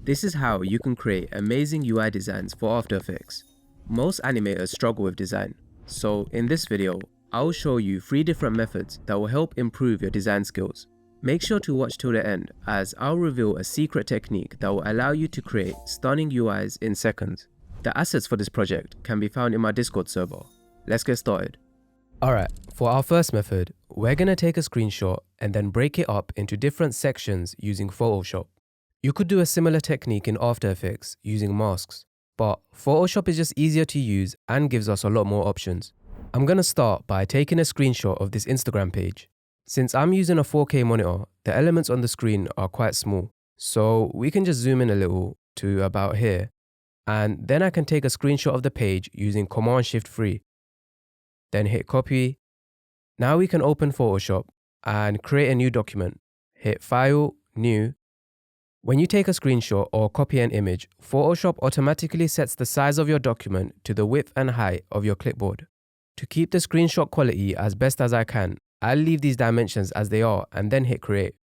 This is how you can create amazing UI designs for After Effects. Most animators struggle with design, so in this video, I'll show you 3 different methods that will help improve your design skills. Make sure to watch till the end, as I'll reveal a secret technique that will allow you to create stunning UIs in seconds. The assets for this project can be found in my Discord server. Let's get started. Alright, for our first method, we're going to take a screenshot and then break it up into different sections using Photoshop. You could do a similar technique in After Effects using masks, but Photoshop is just easier to use and gives us a lot more options. I'm going to start by taking a screenshot of this Instagram page. Since I'm using a 4K monitor, the elements on the screen are quite small, so we can just zoom in a little to about here, and then I can take a screenshot of the page using Command-Shift-3. Then hit copy. Now we can open Photoshop and create a new document. Hit File, New. When you take a screenshot or copy an image, Photoshop automatically sets the size of your document to the width and height of your clipboard. To keep the screenshot quality as best as I can, I'll leave these dimensions as they are and then hit Create.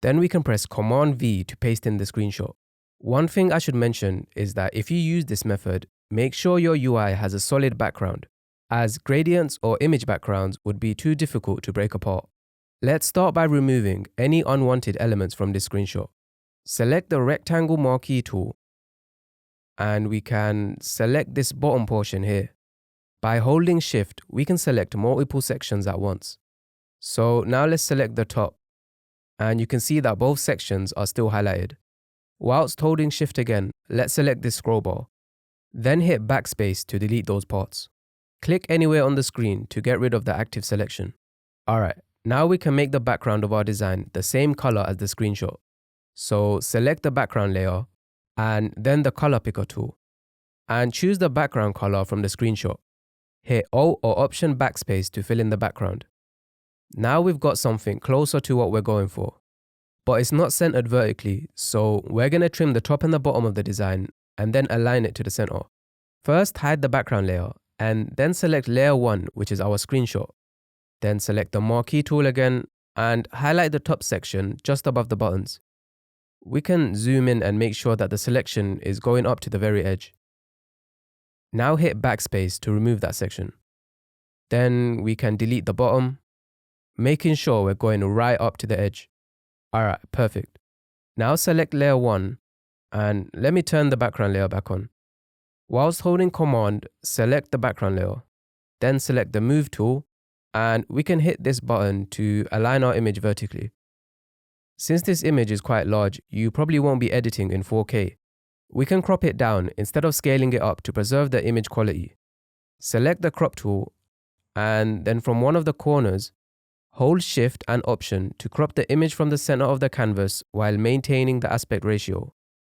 Then we can press Command-V to paste in the screenshot. One thing I should mention is that if you use this method, make sure your UI has a solid background, as gradients or image backgrounds would be too difficult to break apart. Let's start by removing any unwanted elements from this screenshot. Select the rectangle marquee tool, and we can select this bottom portion here. By holding Shift, we can select multiple sections at once. So now let's select the top, and you can see that both sections are still highlighted. Whilst holding Shift again, let's select this scroll bar. Then hit Backspace to delete those parts. Click anywhere on the screen to get rid of the active selection. Alright, now we can make the background of our design the same color as the screenshot. So select the background layer and then the color picker tool and choose the background color from the screenshot. Hit Alt or Option Backspace to fill in the background. Now we've got something closer to what we're going for, but it's not centered vertically, so we're going to trim the top and the bottom of the design and then align it to the center. First, hide the background layer and then select layer 1, which is our screenshot. Then select the marquee tool again and highlight the top section just above the buttons. We can zoom in and make sure that the selection is going up to the very edge. Now hit Backspace to remove that section. Then we can delete the bottom, making sure we're going right up to the edge. Alright, perfect. Now select layer 1 and let me turn the background layer back on. Whilst holding Command, select the background layer. Then select the Move tool and we can hit this button to align our image vertically. Since this image is quite large, you probably won't be editing in 4K. We can crop it down instead of scaling it up to preserve the image quality. Select the crop tool and then from one of the corners, hold Shift and Option to crop the image from the center of the canvas while maintaining the aspect ratio.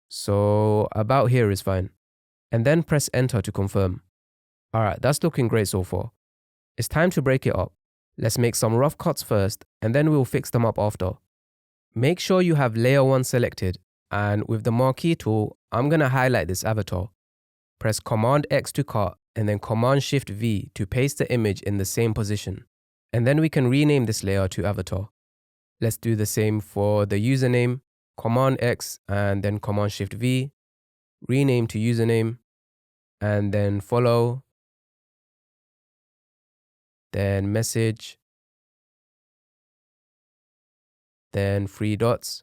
So about here is fine. And then press Enter to confirm. Alright, that's looking great so far. It's time to break it up. Let's make some rough cuts first and then we'll fix them up after. Make sure you have layer 1 selected, and with the marquee tool, I'm going to highlight this avatar. Press Command X to cut and then Command Shift V to paste the image in the same position. And then we can rename this layer to avatar. Let's do the same for the username, Command X and then Command Shift V, rename to username, and then follow, then message, then 3 dots,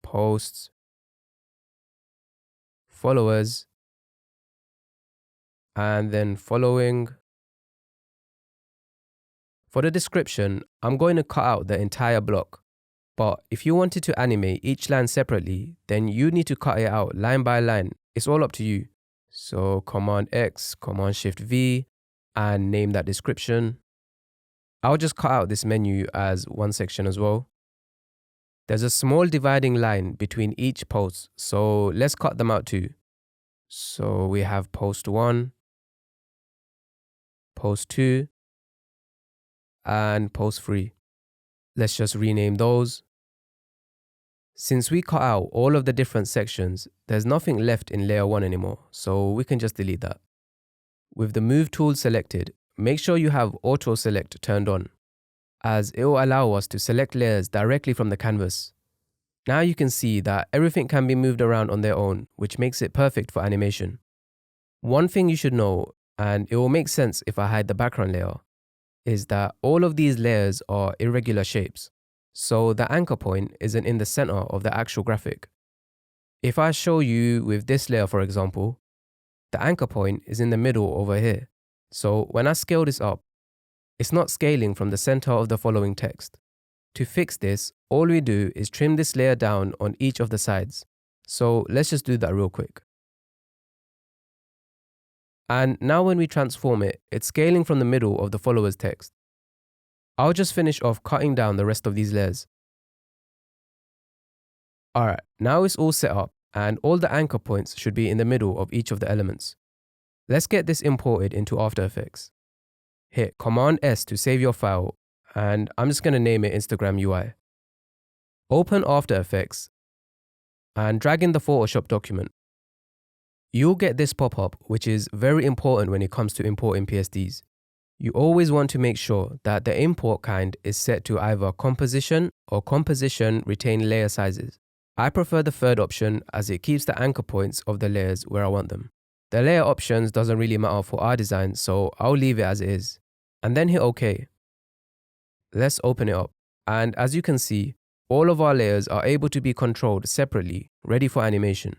posts, followers, and then following. For the description, I'm going to cut out the entire block, but if you wanted to animate each line separately, then you need to cut it out line by line. It's all up to you. So Command X, Command Shift V, and name that description. I'll just cut out this menu as one section as well. There's a small dividing line between each post, so let's cut them out too. So we have post 1, post 2, and post 3. Let's just rename those. Since we cut out all of the different sections, there's nothing left in layer 1 anymore, so we can just delete that. With the Move tool selected, make sure you have Auto Select turned on, as it will allow us to select layers directly from the canvas. Now you can see that everything can be moved around on their own, which makes it perfect for animation. One thing you should know, and it will make sense if I hide the background layer, is that all of these layers are irregular shapes. So the anchor point isn't in the center of the actual graphic. If I show you with this layer, for example, the anchor point is in the middle over here. So when I scale this up, it's not scaling from the center of the following text. To fix this, all we do is trim this layer down on each of the sides. So let's just do that real quick. And now when we transform it, it's scaling from the middle of the follower's text. I'll just finish off cutting down the rest of these layers. Alright, now it's all set up and all the anchor points should be in the middle of each of the elements. Let's get this imported into After Effects. Hit Command S to save your file, and I'm just going to name it Instagram UI. Open After Effects and drag in the Photoshop document. You'll get this pop-up, which is very important when it comes to importing PSDs. You always want to make sure that the import kind is set to either composition or composition retain layer sizes. I prefer the third option as it keeps the anchor points of the layers where I want them. The layer options doesn't really matter for our design, so I'll leave it as it is. And then hit OK. Let's open it up. And as you can see, all of our layers are able to be controlled separately, ready for animation.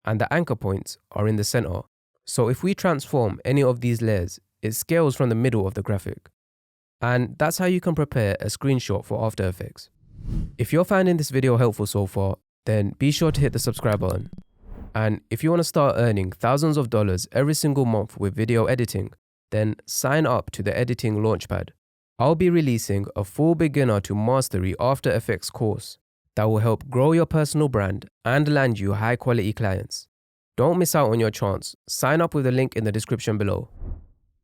And the anchor points are in the center. So if we transform any of these layers, it scales from the middle of the graphic. And that's how you can prepare a screenshot for After Effects. If you're finding this video helpful so far, then be sure to hit the subscribe button. And if you want to start earning thousands of dollars every single month with video editing, then sign up to the Editing Launchpad. I'll be releasing a full beginner to mastery After Effects course that will help grow your personal brand and land you high quality clients. Don't miss out on your chance. Sign up with the link in the description below.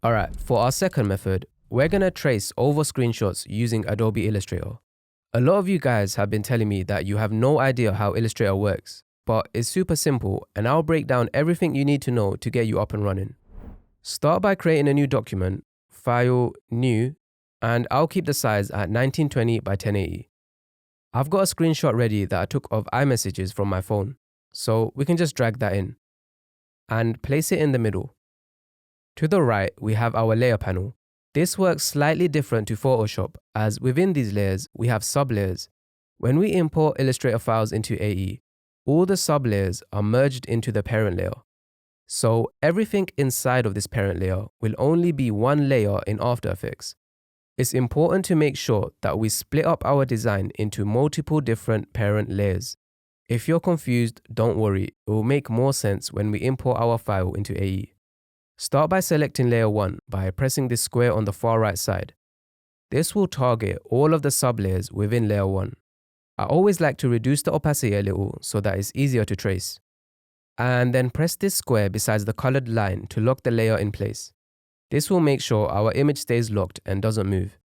Alright, for our second method, we're gonna trace over screenshots using Adobe Illustrator. A lot of you guys have been telling me that you have no idea how Illustrator works, but it's super simple and I'll break down everything you need to know to get you up and running. Start by creating a new document, File, New, and I'll keep the size at 1920 by 1080. I've got a screenshot ready that I took of iMessages from my phone, so we can just drag that in and place it in the middle. To the right, we have our layer panel. This works slightly different to Photoshop, as within these layers, we have sublayers. When we import Illustrator files into AE, all the sublayers are merged into the parent layer. So everything inside of this parent layer will only be one layer in After Effects. It's important to make sure that we split up our design into multiple different parent layers. If you're confused, don't worry, it will make more sense when we import our file into AE. Start by selecting layer 1 by pressing this square on the far right side. This will target all of the sublayers within layer 1. I always like to reduce the opacity a little so that it's easier to trace. And then press this square besides the colored line to lock the layer in place. This will make sure our image stays locked and doesn't move.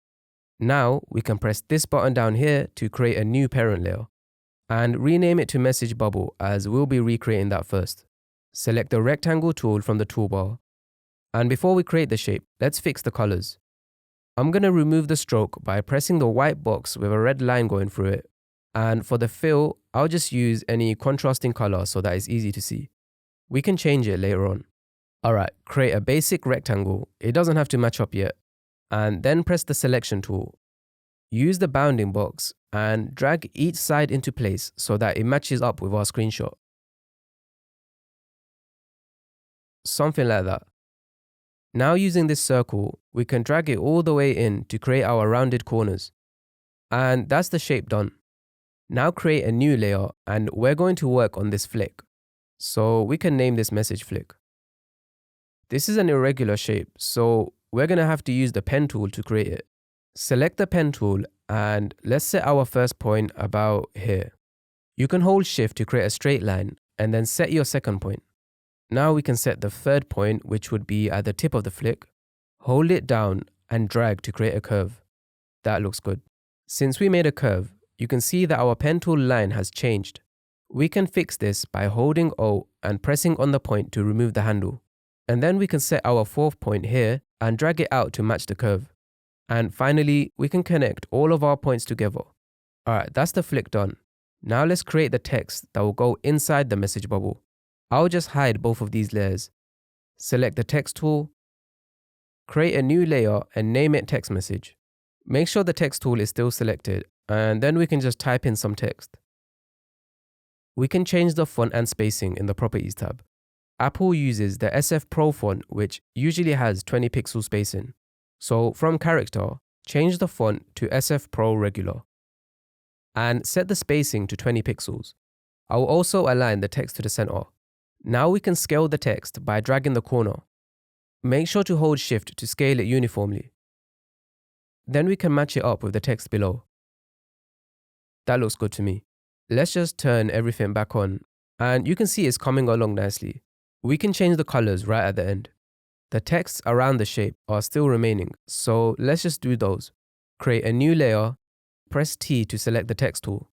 Now we can press this button down here to create a new parent layer and rename it to Message Bubble, as we'll be recreating that first. Select the rectangle tool from the toolbar. And before we create the shape, let's fix the colors. I'm going to remove the stroke by pressing the white box with a red line going through it. And for the fill, I'll just use any contrasting color so that it's easy to see. We can change it later on. Alright, create a basic rectangle. It doesn't have to match up yet. And then press the selection tool. Use the bounding box and drag each side into place so that it matches up with our screenshot. Something like that. Now using this circle, we can drag it all the way in to create our rounded corners. And that's the shape done. Now create a new layer and we're going to work on this flick. So we can name this message flick. This is an irregular shape, so we're going to have to use the pen tool to create it. Select the pen tool and let's set our first point about here. You can hold shift to create a straight line and then set your second point. Now we can set the third point, which would be at the tip of the flick. Hold it down and drag to create a curve. That looks good. Since we made a curve, you can see that our pen tool line has changed. We can fix this by holding Alt and pressing on the point to remove the handle. And then we can set our fourth point here and drag it out to match the curve. And finally, we can connect all of our points together. Alright, that's the flick done. Now let's create the text that will go inside the message bubble. I'll just hide both of these layers. Select the text tool, create a new layer and name it text message. Make sure the text tool is still selected, and then we can just type in some text. We can change the font and spacing in the Properties tab. Apple uses the SF Pro font, which usually has 20 pixel spacing. So from character, change the font to SF Pro Regular and set the spacing to 20 pixels. I will also align the text to the center. Now we can scale the text by dragging the corner. Make sure to hold Shift to scale it uniformly. Then we can match it up with the text below. That looks good to me. Let's just turn everything back on, and you can see it's coming along nicely. We can change the colors right at the end. The texts around the shape are still remaining, so let's just do those. Create a new layer, press T to select the text tool,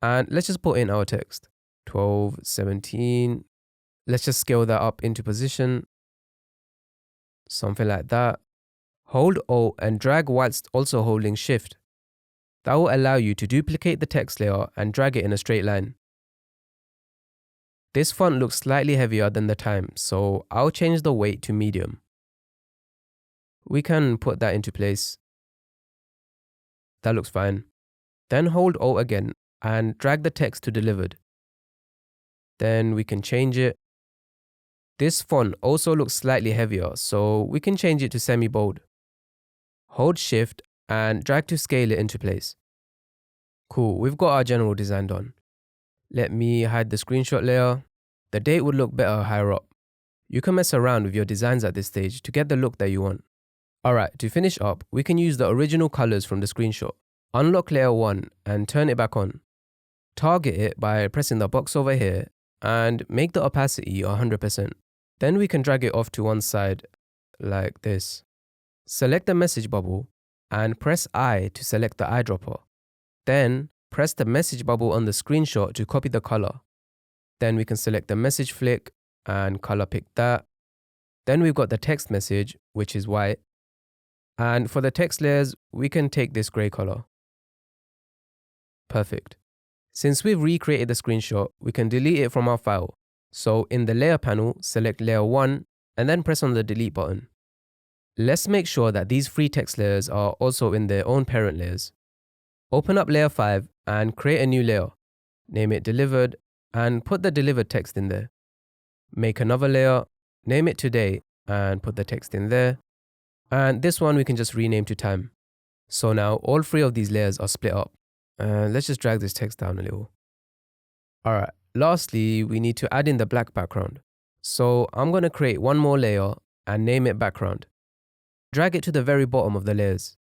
and let's just put in our text. 12, 17. Let's just scale that up into position. Something like that. Hold Alt and drag whilst also holding Shift. That will allow you to duplicate the text layer and drag it in a straight line. This font looks slightly heavier than the time, so I'll change the weight to medium. We can put that into place. That looks fine. Then hold Alt again and drag the text to delivered. Then we can change it. This font also looks slightly heavier, so we can change it to semi-bold. Hold Shift and drag to scale it into place. Cool, we've got our general design done. Let me hide the screenshot layer. The date would look better higher up. You can mess around with your designs at this stage to get the look that you want. Alright, to finish up, we can use the original colors from the screenshot. Unlock layer 1 and turn it back on. Target it by pressing the box over here and make the opacity 100%. Then we can drag it off to one side like this. Select the message bubble and press I to select the eyedropper. Then press the message bubble on the screenshot to copy the color. Then we can select the message flick and color pick that. Then we've got the text message, which is white. And for the text layers, we can take this gray color. Perfect. Since we've recreated the screenshot, we can delete it from our file. So in the layer panel, select layer 1 and then press on the delete button. Let's make sure that these three text layers are also in their own parent layers. Open up layer 5 and create a new layer. Name it delivered and put the delivered text in there. Make another layer, name it today and put the text in there. And this one we can just rename to time. So now all three of these layers are split up. Let's just drag this text down a little. Alright, lastly, we need to add in the black background. So I'm going to create one more layer and name it background. Drag it to the very bottom of the layers.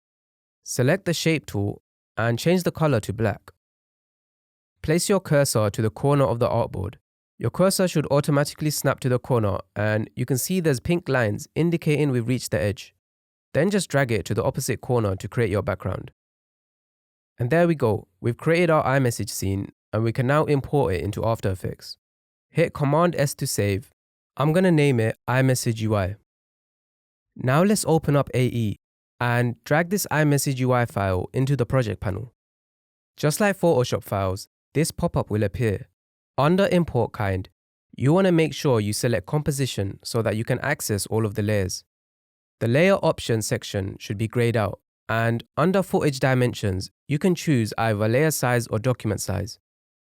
Select the shape tool and change the color to black. Place your cursor to the corner of the artboard. Your cursor should automatically snap to the corner and you can see there's pink lines indicating we've reached the edge. Then just drag it to the opposite corner to create your background. And there we go, we've created our iMessage scene and we can now import it into After Effects. Hit Command S to save. I'm going to name it iMessage UI. Now let's open up AE and drag this iMessage UI file into the project panel. Just like Photoshop files, this pop-up will appear. Under Import Kind, you want to make sure you select Composition so that you can access all of the layers. The Layer Options section should be grayed out, and under Footage Dimensions, you can choose either layer size or document size.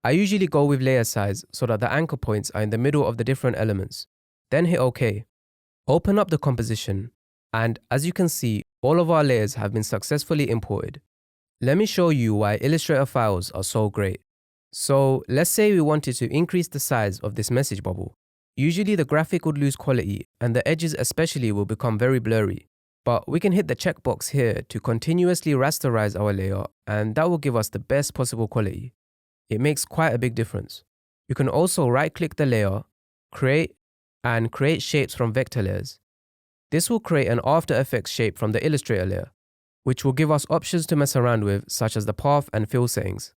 I usually go with layer size so that the anchor points are in the middle of the different elements. Then hit OK. Open up the composition, and as you can see, all of our layers have been successfully imported. Let me show you why Illustrator files are so great. So let's say we wanted to increase the size of this message bubble. Usually the graphic would lose quality and the edges especially will become very blurry. But we can hit the checkbox here to continuously rasterize our layer and that will give us the best possible quality. It makes quite a big difference. You can also right-click the layer, create, and create shapes from vector layers. This will create an After Effects shape from the Illustrator layer, which will give us options to mess around with such as the path and fill settings.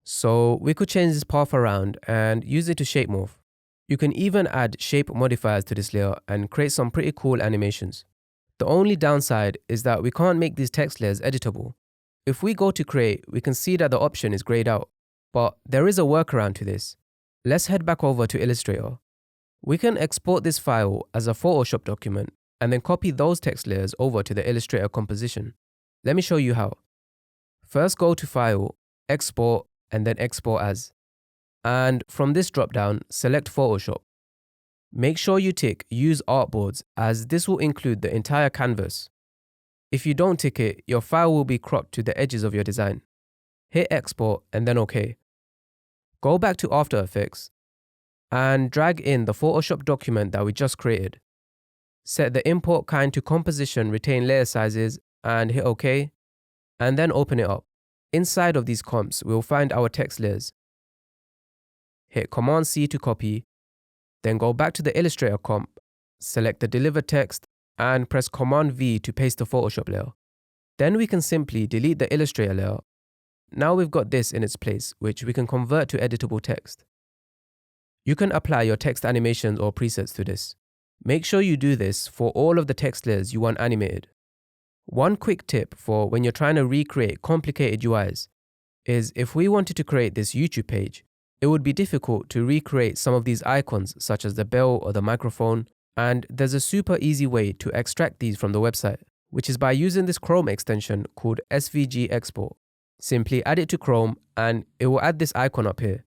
So we could change this path around and use it to shape morph. You can even add shape modifiers to this layer and create some pretty cool animations. The only downside is that we can't make these text layers editable. If we go to create, we can see that the option is grayed out. But there is a workaround to this. Let's head back over to Illustrator. We can export this file as a Photoshop document and then copy those text layers over to the Illustrator composition. Let me show you how. First go to File, Export, and then Export As. And from this drop-down, select Photoshop. Make sure you tick Use Artboards, as this will include the entire canvas. If you don't tick it, your file will be cropped to the edges of your design. Hit Export and then OK. Go back to After Effects and drag in the Photoshop document that we just created. Set the import kind to composition, retain layer sizes, and hit OK, and then open it up. Inside of these comps, we'll find our text layers. Hit Command-C to copy, then go back to the Illustrator comp, select the delivered text, and press Command-V to paste the Photoshop layer. Then we can simply delete the Illustrator layer. Now we've got this in its place, which we can convert to editable text. You can apply your text animations or presets to this. Make sure you do this for all of the text layers you want animated. One quick tip for when you're trying to recreate complicated UIs is if we wanted to create this YouTube page, it would be difficult to recreate some of these icons such as the bell or the microphone, and there's a super easy way to extract these from the website, which is by using this Chrome extension called SVG Export. Simply add it to Chrome and it will add this icon up here.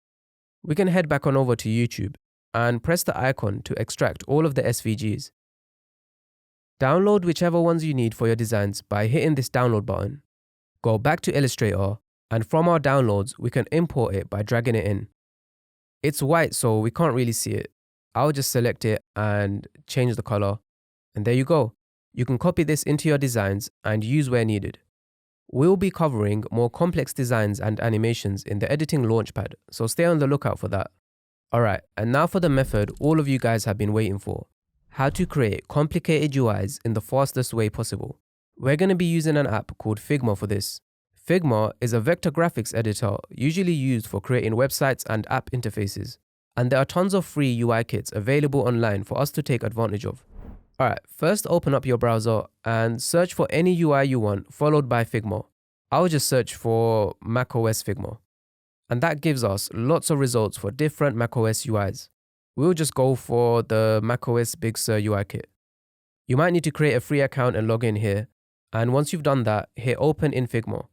We can head back on over to YouTube and press the icon to extract all of the SVGs. Download whichever ones you need for your designs by hitting this download button. Go back to Illustrator, and from our downloads, we can import it by dragging it in. It's white, so we can't really see it. I'll just select it and change the color. And there you go. You can copy this into your designs and use where needed. We'll be covering more complex designs and animations in the Editing Launchpad, so stay on the lookout for that. Alright, and now for the method all of you guys have been waiting for. How to create complicated UIs in the fastest way possible. We're going to be using an app called Figma for this. Figma is a vector graphics editor usually used for creating websites and app interfaces. And there are tons of free UI kits available online for us to take advantage of. Alright, first open up your browser and search for any UI you want, followed by Figma. I'll just search for macOS Figma. And that gives us lots of results for different macOS UIs. We'll just go for the macOS Big Sur UI kit. You might need to create a free account and log in here. And once you've done that, hit Open in Figma.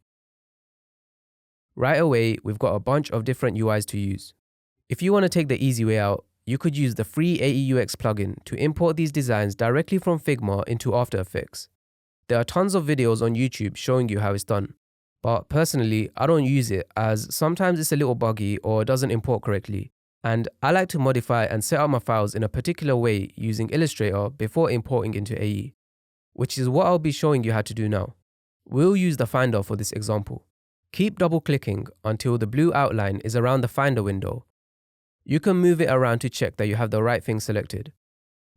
Right away, we've got a bunch of different UIs to use. If you want to take the easy way out, you could use the free AEUX plugin to import these designs directly from Figma into After Effects. There are tons of videos on YouTube showing you how it's done. But personally, I don't use it as sometimes it's a little buggy or doesn't import correctly. And I like to modify and set up my files in a particular way using Illustrator before importing into AE, which is what I'll be showing you how to do now. We'll use the Finder for this example. Keep double clicking until the blue outline is around the Finder window. You can move it around to check that you have the right thing selected.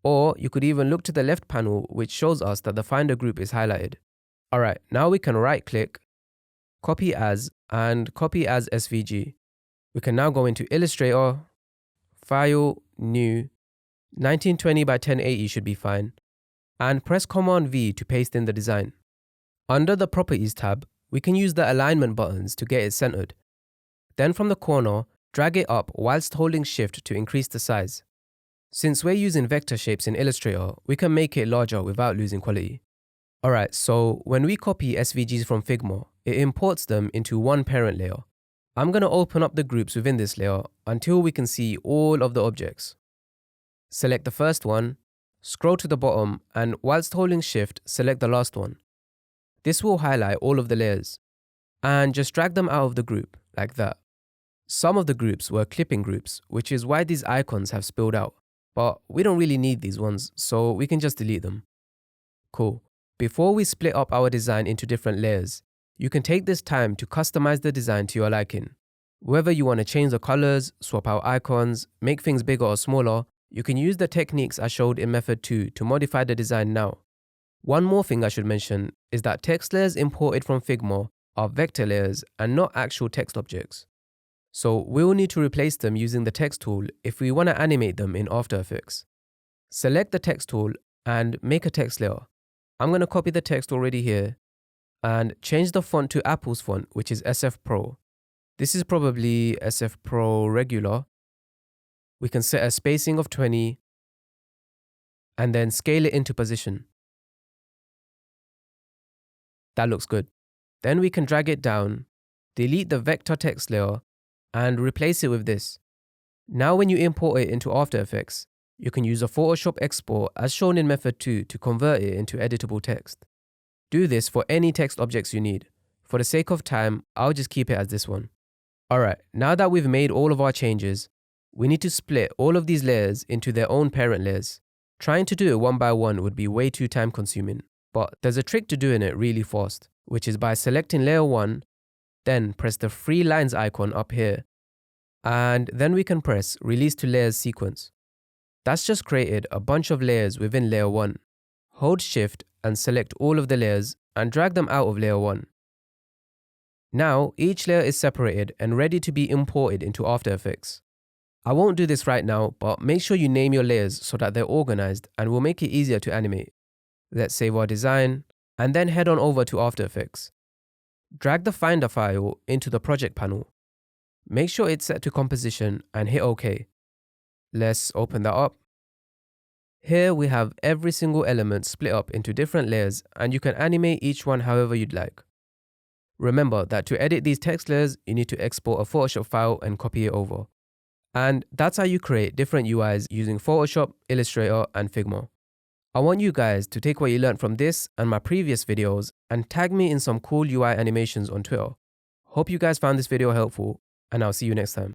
Or you could even look to the left panel, which shows us that the Finder group is highlighted. Alright, now we can right click, copy as, and copy as SVG. We can now go into Illustrator, File, New, 1920 by 1080 should be fine, and press Command-V to paste in the design. Under the Properties tab, we can use the alignment buttons to get it centered. Then from the corner, drag it up whilst holding Shift to increase the size. Since we're using vector shapes in Illustrator, we can make it larger without losing quality. Alright, so when we copy SVGs from Figma, it imports them into one parent layer. I'm going to open up the groups within this layer until we can see all of the objects. Select the first one, scroll to the bottom, and whilst holding Shift, select the last one. This will highlight all of the layers. And just drag them out of the group, like that. Some of the groups were clipping groups, which is why these icons have spilled out. But we don't really need these ones, so we can just delete them. Cool. Before we split up our design into different layers, you can take this time to customize the design to your liking. Whether you want to change the colors, swap out icons, make things bigger or smaller, you can use the techniques I showed in method 2 to modify the design now. One more thing I should mention is that text layers imported from Figma are vector layers and not actual text objects. So we'll need to replace them using the text tool if we want to animate them in After Effects. Select the text tool and make a text layer. I'm going to copy the text already here and change the font to Apple's font, which is SF Pro. This is probably SF Pro regular. We can set a spacing of 20 and then scale it into position. That looks good. Then we can drag it down, delete the vector text layer, and replace it with this. Now when you import it into After Effects, you can use a Photoshop export as shown in method 2 to convert it into editable text. Do this for any text objects you need. For the sake of time, I'll just keep it as this one. Alright, now that we've made all of our changes, we need to split all of these layers into their own parent layers. Trying to do it one by one would be way too time consuming, but there's a trick to doing it really fast, which is by selecting layer 1, then press the 3 lines icon up here, and then we can press Release to Layers Sequence. That's just created a bunch of layers within layer 1. Hold Shift and select all of the layers and drag them out of layer 1. Now each layer is separated and ready to be imported into After Effects. I won't do this right now, but make sure you name your layers so that they're organized and will make it easier to animate. Let's save our design and then head on over to After Effects. Drag the Finder file into the project panel. Make sure it's set to composition and hit OK. Let's open that up. Here we have every single element split up into different layers and you can animate each one however you'd like. Remember that to edit these text layers, you need to export a Photoshop file and copy it over. And that's how you create different UIs using Photoshop, Illustrator, and Figma. I want you guys to take what you learned from this and my previous videos and tag me in some cool UI animations on Twitter. Hope you guys found this video helpful, and I'll see you next time.